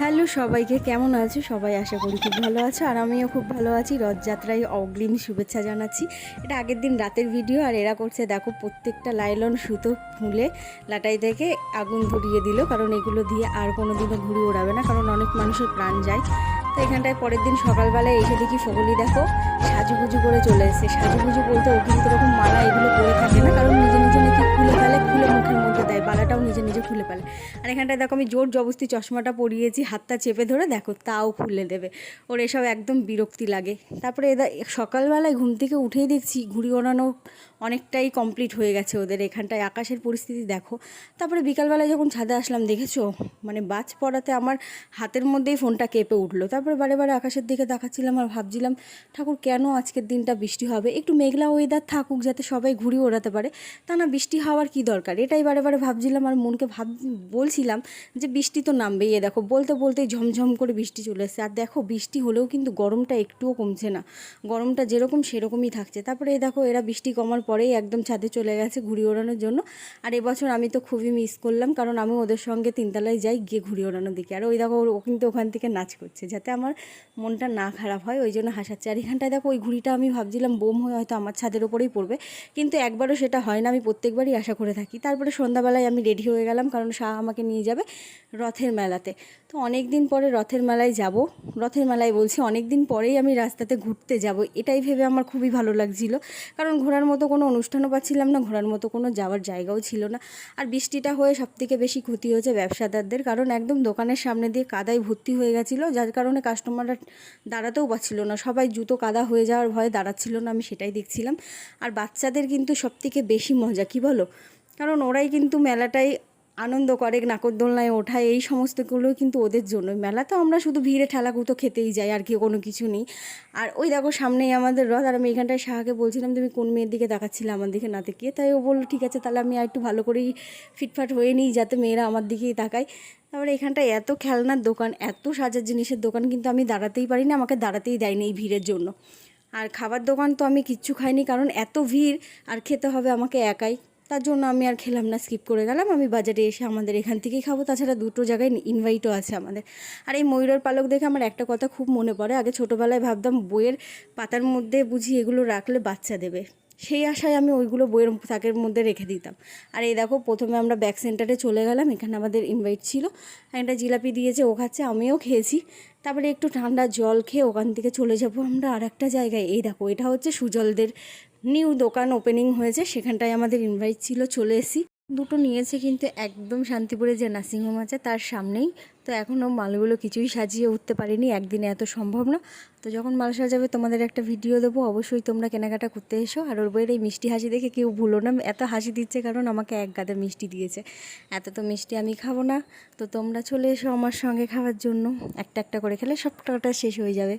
Hello সবাইকে, কেমন আছো সবাই? আশা করি খুব ভালো আছো, আর আমিও খুব ভালো আছি। রথযাত্রায় অগ্রিম শুভেচ্ছা জানাচ্ছি। এটা আগের দিন রাতের ভিডিও, আর এরা করছে দেখো প্রত্যেকটা লাইলন সুতো খুলে লাটাই থেকে আগুন ধরিয়ে দিল, কারণ এগুলো দিয়ে আর কোনো দিনও ঘুড়ি ওড়াবে না, কারণ অনেক মানুষের প্রাণ যায়। তো এখানটায় পরের দিন সকালবেলায় এসে দেখি ফগলি দেখো সাজুগুজু করে চলে এসেছে। সাজুগুজু বলতে ও কিন্তু এরকম মালা এগুলো পরে থাকে না, কারণ নিজে নিজে নাকি খুলে ফেলে, খুলে মুখের মধ্যে দেয়, বালাটাও নিজে নিজে খুলে ফেলে। আর এখানটায় দেখো আমি জোর জবস্তি চশমাটা পরিয়েছি, হাতটা চেপে ধরে দেখো তাও খুলে দেবে। ওর এসব একদম বিরক্তি লাগে। তারপরে সকালবেলায় ঘুম থেকে উঠেই দেখছি ঘুড়ি ওড়ানো অনেকটাই কমপ্লিট হয়ে গেছে ওদের। এখানটায় আকাশের পরিস্থিতি দেখো। তারপরে বিকালবেলায় যখন ছাদে আসলাম দেখেছো মানে বাজ পড়াতে আমার হাতের মধ্যেই ফোনটা কেঁপে উঠলো। তারপরে বারে বারে আকাশের দিকে তাকাচ্ছিলাম আর ভাবছিলাম ঠাকুর কেন আজকের দিনটা বৃষ্টি হবে, একটু মেঘলা ওয়েদার থাকুক যাতে সবাই ঘুড়ি ওড়াতে পারে, তা না বৃষ্টি হওয়ার কি দরকার, এটাই বারে বারে ভাবছিলাম। আর মনকে বলছিলাম যে বৃষ্টি তো নামবেই। দেখো বলতে বলতেই ঝমঝম করে বৃষ্টি চলে এসেছে। আর দেখো বৃষ্টি হলেও কিন্তু গরমটা একটুও কমছে না, গরমটা যেরকম সেরকমই থাকছে। তারপরে দেখো এরা বৃষ্টি কমার পরেই একদম ছাদে চলে গেছে ঘুড়ি ওড়ানোর জন্য। আর এবছর আমি তো খুবই মিস করলাম, কারণ আমি ওদের সঙ্গে তিনতলায় যাই গিয়ে ঘুড়ি ওড়ানোর দিকে। আর ওই দেখো ও কিন্তু ওখান থেকে নাচ করছে যাতে আমার মনটা না খারাপ হয়, ওই জন্য হাসাচ্ছে। আর এখানটায় দেখো ওই ঘুড়িটা আমি ভাবছিলাম বোম হয়ে হয়তো আমার ছাদের ওপরেই পড়বে, কিন্তু একবারও সেটা হয় না, আমি প্রত্যেকবারই আশা করে থাকি। তারপরে সন্ধ্যাবেলায় আমি রেডি হয়ে গেলাম, কারণ শাহ আমাকে নিয়ে যাবে রথের মেলাতে। তো অনেক দিন পরে রথের মেলায় যাব, রথের মেলায় বলছি, অনেক দিন পরেই আমি রাস্তাতে ঘুরতে যাব, এটাই ভেবে আমার খুবই ভালো লাগছিল। কারণ ঘোরার মতো কোনো অনুষ্ঠানও পাচ্ছিলাম না, ঘোরার মতো কোনো যাওয়ার জায়গাও ছিল না। আর বৃষ্টিটা হয়ে সবথেকে বেশি ক্ষতি হয়েছে ব্যবসাদারদের, কারণ একদম দোকানের সামনে দিয়ে কাদায় ভর্তি হয়ে গেছিলো, যার কারণে কাস্টমাররা দাঁড়াতেও পাচ্ছিল না, সবাই জুতো কাদা হয়ে যাওয়ার ভয়ে দাঁড়াচ্ছিল না, আমি সেটাই দেখছিলাম। আর বাচ্চাদের কিন্তু সবথেকে বেশি মজা কী বলো, কারণ ওরাই কিন্তু মেলাটাই আনন্দ করে, নাগরদোলনায় ওঠায়, এই সমস্তগুলো কিন্তু ওদের জন্য। মেলা তো আমরা শুধু ভিড়ে ঠেলাকুতো খেতেই যাই, আর কি কোনো কিছু নেই। আর ওই দেখো সামনেই আমাদের রথ। আর আমি এখানটায় শাহকে বলছিলাম তুমি কোন মেয়ের দিকে তাকাচ্ছিলে আমার দিকে না তাকিয়ে, তাই ও বললো ঠিক আছে তাহলে আমি আর একটু ভালো করেই ফিটফাট হয়ে নিই যাতে মেয়েরা আমার দিকেই তাকায়। তারপরে এখানটায় এত খেলনার দোকান, এত সাজার জিনিসের দোকান, কিন্তু আমি দাঁড়াতেই পারি না, আমাকে দাঁড়াতেই দেয়নি এই ভিড়ের জন্য। আর খাবার দোকান তো আমি কিচ্ছু খাইনি, কারণ এত ভিড় আর খেতে হবে আমাকে একাই, তার জন্য আমি আর খেলাম না, স্কিপ করে গেলাম। আমি বাজারে এসে আমাদের এখান থেকেই খাবো, তাছাড়া দুটো জায়গায় ইনভাইটও আছে আমাদের। আর এই ময়ূরের পালক দেখে আমার একটা কথা খুব মনে পড়ে, আগে ছোটোবেলায় ভাবতাম বইয়ের পাতার মধ্যে বুঝি এগুলো রাখলে বাচ্চা দেবে, সেই আশায় আমি ওইগুলো বইয়ের তাকের মধ্যে রেখে দিতাম। আর এই দেখো প্রথমে আমরা ব্যাক সেন্টারে চলে গেলাম, এখানে আমাদের ইনভাইট ছিল, একটা জিলাপি দিয়েছে, ও খাচ্ছে, আমিও খেয়েছি। তারপরে একটু ঠান্ডা জল খেয়ে ওখান থেকে চলে যাব আমরা আর একটা জায়গায়। এই দেখো এটা হচ্ছে সুজলদের নিউ দোকান ওপেনিং হয়েছে, সেখানটায় আমাদের ইনভাইট ছিল, চলে এসেছি। দুটো নিয়েছে কিন্তু একদম শান্তিপুরে যে নার্সিংহোম আছে তার সামনেই। তো এখনও মালগুলো কিছুই সাজিয়ে উঠতে পারিনি, একদিনে এত সম্ভব না। তো যখন মাল সাজাবে তোমাদের একটা ভিডিও দেবো, অবশ্যই তোমরা কেনাকাটা করতে এসো। আর ওর বইয়ের এই মিষ্টি হাসি দেখে কেউ ভুলো না, এত হাসি দিচ্ছে কারণ আমাকে এক গাদা মিষ্টি দিয়েছে। এত তো মিষ্টি আমি খাবো না, তো তোমরা চলে এসো আমার সঙ্গে খাওয়ার জন্য, একটা একটা করে খেলে সব টাকাটা শেষ হয়ে যাবে।